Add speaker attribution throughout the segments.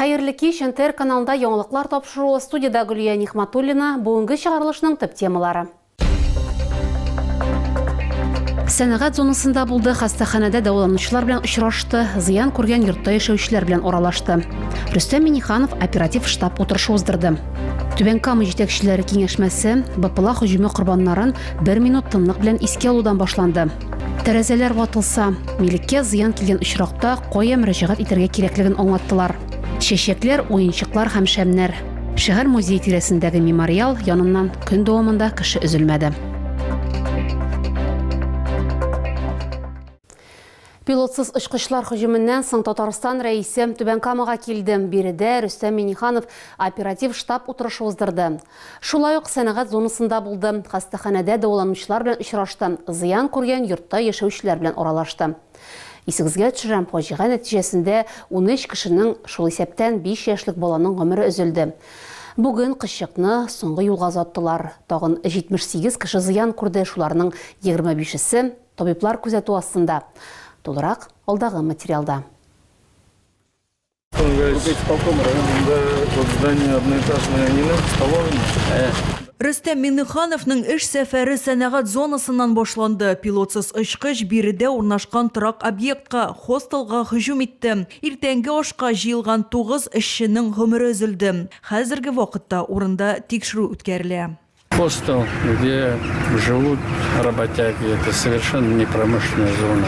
Speaker 1: Хәерле кич, НТР каналында яңалыклар тапшыруы, студияда Гүлия Нихматуллина, бүгінгі чыгарылышның төп темалары. Сәнәгать зонасында булды, хастаханәдә дәваланучылар белән очрашты, зыян күргән йортта яшәүчеләр белән оралашты. Рөстәм Миңнеханов оператив штаб утырышы уздырды. Түбән Кама җитәкчеләре киңәшмәсе БПЛА һөҗүме корбаннарын 1 минут тынлык белән искә алудан башланды. Тәрәзәләр ватылса, милеккә зыян килгән очракта кая мөрәҗәгать итәргә кирәклеген аңлаттылар. Чәчәкләр, уенчыклар һәм шәмнәр. Шәһәр музей тирәсендәге мемориал яныннан көн дәвамында кеше өзелмәде. Пилотсыз очкычлар һөҗүменнән соң Татарстан рәисе Түбән Камага килде. Биредә Рөстәм Миңнеханов оператив штаб утырышы уздырды. Шулай ук сәнәгать зонасында булды. Хастаханәдә дәваланучылар белән очрашты. Зыян күргән йортта яшәүчеләр белән оралашты. Исегезгә төшерәм, фаҗига нәтиҗәсендә 13 кешенең, шул исәптән 5 яшьлек баланың гомере өзелде. Бүген кызчыкны соңгы юлга озаттылар. Тагын 78 кеше зыян күрде, шуларның 25-се табиблар күзәтү астында. Толырак алдагы материалда.
Speaker 2: Рөстәм Миңнехановның эш сәфәре сәнәгать зонасыннан башланды. Пилотсыз очкыч биредә урнашкан торак объектка, хостелга һөҗүм итте. Иртәнге ашка җыелган 9 эшченең гомере өзелде. Хәзерге вакытта урында тикшерү үткәрелә.
Speaker 3: Хостел, где живут работяги, это совершенно непромышленная зона.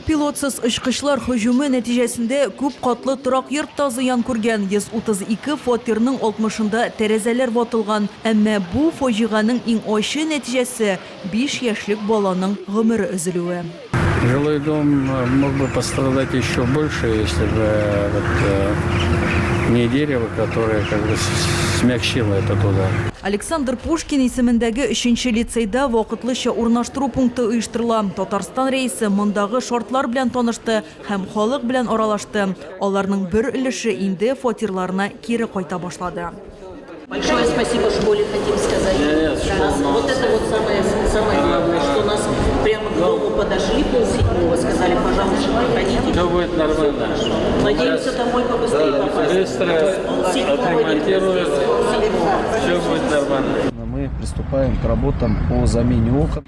Speaker 2: Пилотсыз очкычлар һөҗүме нәтиҗәсендә күп катлы торак йортта зыян күргән. 132 фатирның 60-ында тәрәзәләр ватылган. Әмма бу фаҗиганың иң ачы нәтиҗәсе 5 яшьлек баланың гомере өзелүе.
Speaker 3: Жилой дом мог бы пострадать еще больше, если бы не дерево, которое как бы смягчило этот удар.
Speaker 2: Александр Пушкин исемендәге 3-нче лицейда вакытлыча урнаштыру пункты оештырыла. Татарстан рәисе мондагы шартлар белән танышты һәм халык белән оралашты. Аларның бер өлеше инде фатирларына кире кайта башлады.
Speaker 4: Большое спасибо школе, хотим сказать. Вот это вот самое главное, что нас прямо к дому подошли, 6:30, сказали, пожалуйста, проходите.
Speaker 3: Все будет нормально.
Speaker 4: Надеемся домой побыстрее попасть.
Speaker 3: Быстро отремонтируют, все будет нормально.
Speaker 5: Мы приступаем к работам по замене окон.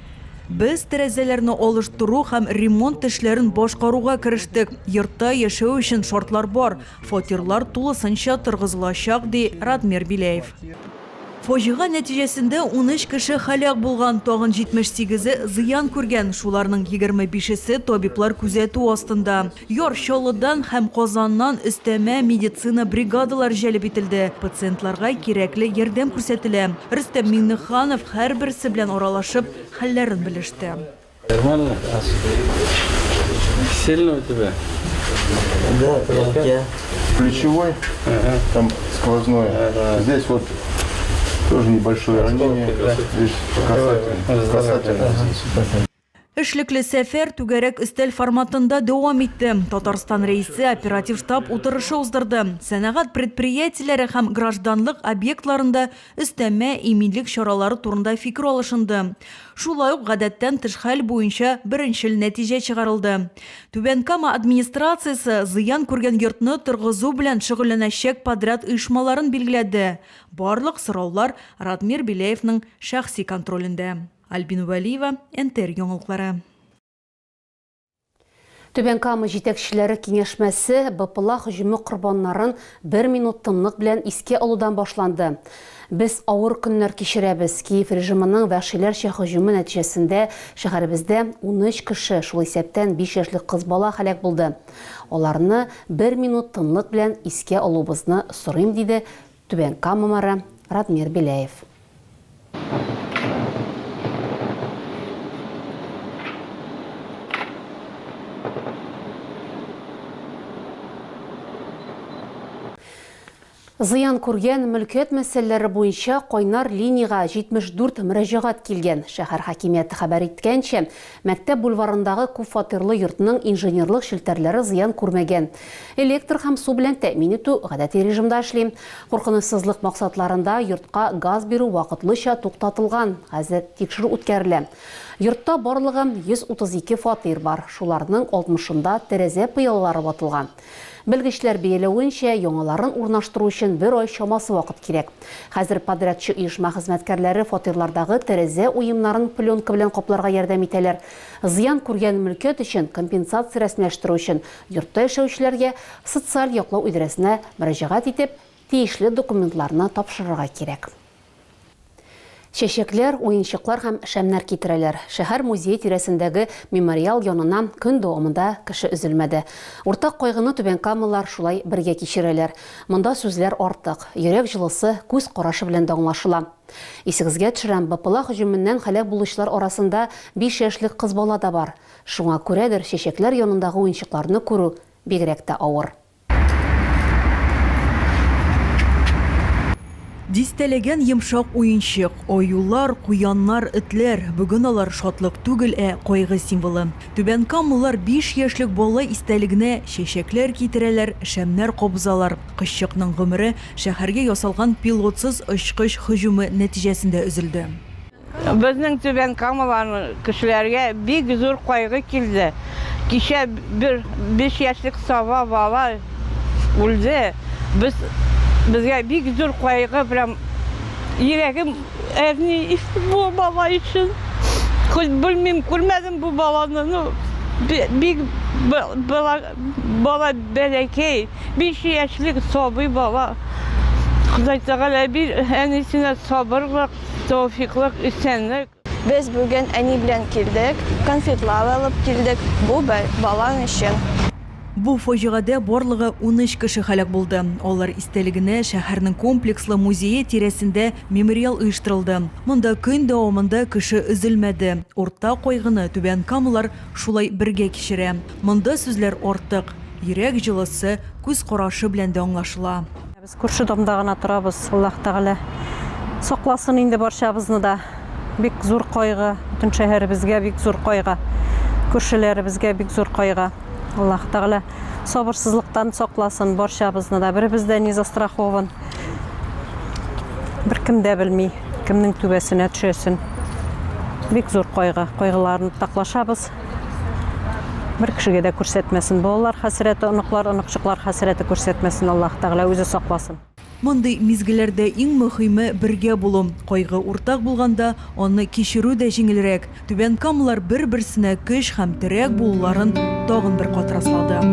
Speaker 2: Без тәрәзәләрне алыштыру һәм ремонт эшләрен башкаруга керештек. Йортта яшәү өчен шартлар бар. Фатирлар тулысынча торгызылачак, ди Радмир Биләев. Фаҗига нәтиҗәсендә 13 кеше һәлак булган, тагын 78-е зыян күргән. Шуларның 25-се табиблар күзәтү астында. Яр Чаллыдан һәм Казаннан өстәмә медицина бригадалар җәлеп ителде. Пациентларга кирәкле ярдәм күрсәтелә. Рөстәм Миңнеханов һәрберсе белән аралашып хәлләрен белеште.
Speaker 3: Нормально? Сильно у тебя?
Speaker 6: Да, плечевой, там сквозной. Здесь вот тоже небольшое ранение. Здесь касательно.
Speaker 2: Эшлекле сәфәр түгәрәк өстәл форматында дәвам итте. Татарстан рәисе оператив штаб утырышы уздырды. Сәнәгать предприятиеләре һәм гражданлык объектларында өстәмә иминлек чаралары турында фикер алышынды. Шулай ук гадәттән тыш хәл буенча беренчел нәтиҗә чыгарылды. Түбән Кама администрациясе зыян күргән йортны торгызу белән шөгыльләнәчәк подряд оешмаларын билгеләде. Барлык сораулар Радмир Биләевнең шәхси контролендә. Альбин Валиева, НТР яңалыклары.
Speaker 1: Түбән Кама җитәкчеләре киңәшмәсе БПЛА һөҗүме корбаннарын 1 минут тынлык белән искә алудан башланды. Без авыр көннәр кичерәбез. Киев режимының вәхшиләрчә һөҗүме нәтиҗәсендә шәһәребездә 13 кеше, шул исәптән 5 яшьлек кыз бала һәлак булды. Аларны 1 минут тынлык белән искә алубызны сорыйм, диде Түбән Кама мэры Радмир Биләев. Зыян күргән мөлкәт мәсьәләләре буенча кайнар линияга 74 мөрәҗәгать килгән. Шәһәр хакимияте хәбәр иткәнчә, мәктәп бульварындагы күп фатирлы йортның инженерлык шелтәрләре зыян күрмәгән. Электр һәм су белән тәэмин итү гадәти режимда эшли. Куркынычсызлык максатларында йортка газ бирү вакытлыча туктатылган. Хәзер тикшерү үткәрелә. Йортта барлыгы 132 фатир бар. Шуларның 60-ында тәрәзә пыялалары ватылган. Белгечләр бәяләвенчә, яңаларын урнаштыру өчен 1 ай чамасы вакыт кирәк. Хәзер подрядчы оешма хезмәткәрләре фатирлардагы тәрәзә уемнарын пленка белән капларга ярдәм итәләр. Зыян күргән мөлкәт өчен компенсация рәсмиләштерү өчен йортта яшәүчеләргә социаль яклау идарәсенә мөрәҗәгать итеп, тиешле документларны тапшырырга кирәк. Чәчәкләр, уенчыклар һәм шәмнәр китерәләр. Шәһәр музей тирәсендәге мемориал янынан көн дәвамында кеше өзелмәде. Уртак кайгыны түбәнкамалар шулай бергә кичерәләр. Монда сүзләр артык, йөрәк җылысы күз карашы белән дә аңлашыла. Исегезгә төшерәм, БПЛА һөҗүменнән һәлак булучылар арасында 5 яшьлек кыз бала да бар. Шуңа күрәдер, чәчәкләр янындагы уенчыкларны күрү бигрәк тә авыр.
Speaker 2: Дистәләгән йомшак уенчык, аюлар, куяннар, этләр. Бүген алар шатлык түгел, кайгы символы. Түбәнкамалар 5 яшьлек бала истәлегенә чәчәкләр китерәләр, шәмнәр кабызалар. Кызчыкның гомере шәһәргә ясалган пилотсыз очкыч һөҗүме нәтиҗәсендә өзелде.
Speaker 7: Безнең Түбәнкамаларның кешеләргә бик зур кайгы килде. Кичә бер 5 яшьлек сава бала үлде. Безгә бик зур кайгы белән йөрәгем әрни бу бала өчен. Белмим, күрмәдем бу баланы. Бик бала бәләкәй, 5 яшьлек сабый бала. Ходай Тәгалә бир әнисенә сабырлык, тәүфиклык, исәнлек.
Speaker 8: Без бүген әни белән килдек, конфетлар алып килдек бу баланың өчен.
Speaker 2: Бу фаҗигадә барлыгы 13 кеше һәлак булды. Алар истәлегенә шәһәрнең комплекслы музее тирәсендә мемориал оештырылды. Монда көн дәвамында кеше өзелмәде. Урта кайгыны түбәнкамалар шулай бергә кичерә. Монда сүзләр артык, йөрәк җылысы күз карашы белән дә аңлашыла.
Speaker 9: Без күрше домда гына торабыз. Аллаһ Тәгалә сакласын инде барчабызны да. Бик зур кайгы, бүтән шәһәребезгә бик зур кайгы. Күршеләребезгә бик зур кайгы. Аллаһ Тәгалә сабырсызлыктан сакласын барчабызны да. Беребездә не застрахован. Беркем дә белми, кемнең түбәсенә төшәсен. Бик зур кайгы, кайгыларны таклашабыз. Бер кешегә дә күрсәтмәсен. Балалар хәсрәте, оныклар, оныкчыклар хәсрәте күрсәтмәсен. Аллаһ Тәгалә үзе сакласын.
Speaker 2: Мондый мизгелләрдә иң мөһиме бергә булу. Кайгы уртак булганда, аны кичерү дә җиңелрәк. Түбәнкамалар бер-берсенә көч һәм терәк булуларын тагын бер кат раслады.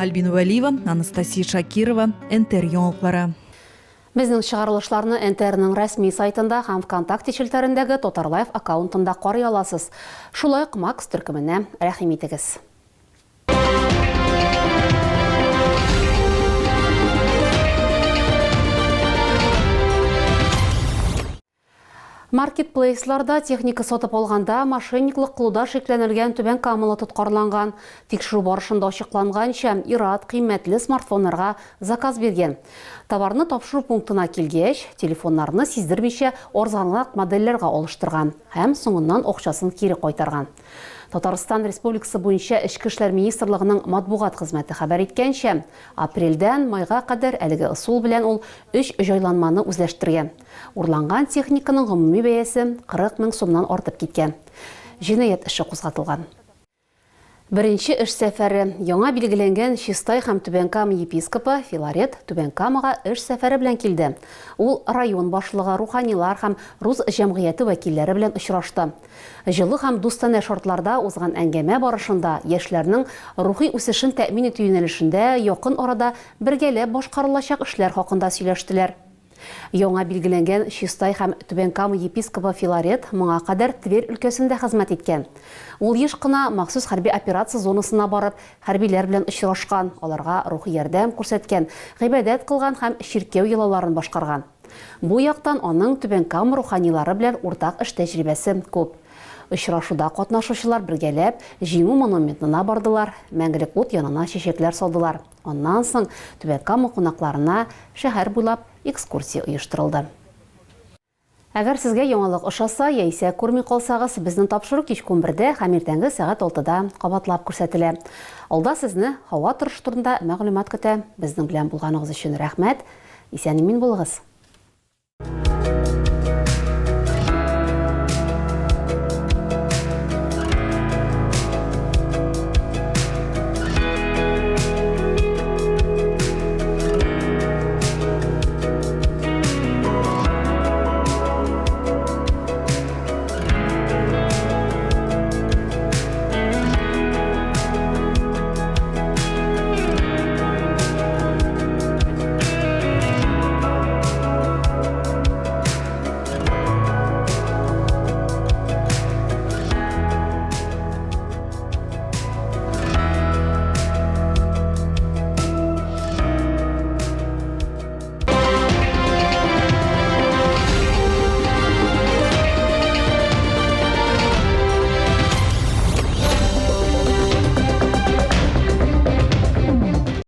Speaker 2: Альбина Валиева, Анастасия Шакирова, НТР яңалыклары.
Speaker 1: Безнең чыгарылышларны НТРның рәсми сайтында һәм ВКонтакте челтәрендәге Тотарлайф аккаунтында карый аласыз. Шулай ук Макс төркеменә рәхим итегез. Маркетплейсларда техника сатып алганда мошенниклык кылуда шикләнелгән Түбәнкамалы тоткарланган. Тикшерү барышында ачыкланганча, ират кыйммәтле смартфоннарга заказ биргән. Товарны тапшыру пунктына килгәч, телефоннарны сиздермичә арзанрак модельләргә алыштырган һәм соңыннан акчасын кире кайтарган. Татарстан Республикасы буенча Эчке эшләр министрлыгының матбугат хезмәте хәбәр иткәнчә, апрельдән майга кадәр әлеге ысул белән ул 3 җайланманы үзләштергән. Урланган техниканың гомуми бәясе 40 мең сумнан артып киткән. Җинаять эше кузгатылган. Беренче эш сәфәре яңа билгеләнгән Чистай һәм Түбәнкама епископы Филарет Түбәнкамага эш сәфәре белән килде. Ул район башлыгы, руханилар һәм рус җәмгыяте вәкилләре белән очрашты. Җылы һәм дустана шартларда узган әңгәмә барышында яшьләрнең рухи үсешен тәэмин итү юнәлешендә якын арада бергәләп башкарылачак эшләр хакында сөйләштеләр. Яңа билгеләнгән Чистай һәм Түбән Кама епископы Филарет моңа кадәр Тверь өлкәсендә хезмәт иткән. Ул еш кына махсус хәрби операция зонасына барып, хәрбиләр белән очрашкан, аларга рухи ярдәм күрсәткән, гыйбадәт кылган һәм ширкәү йолаларын башкарган. Бу яктан аның Түбән Кама руханилары белән уртак эш тәҗрибәсе күп. Очрашуда катнашучылар бергәләп җиңү монументына бардылар, мәңгелек ут янына чәчәкләр салдылар. Аннан соң Түбән Кама кунакларына шәһәр буйлап экскурсия оештырылды. Әгәр сезгә яңалык ошаса, яисә күрми калсагыз, безнең тапшыру кич 11-дә һәм иртәнге сәгать 6-да кабатлап күрсәтелә. Алда сезне һава торышы турында мәгълүмат көтә. Безнең белән булганыгыз өчен рәхмәт. Исән-имин булыгыз.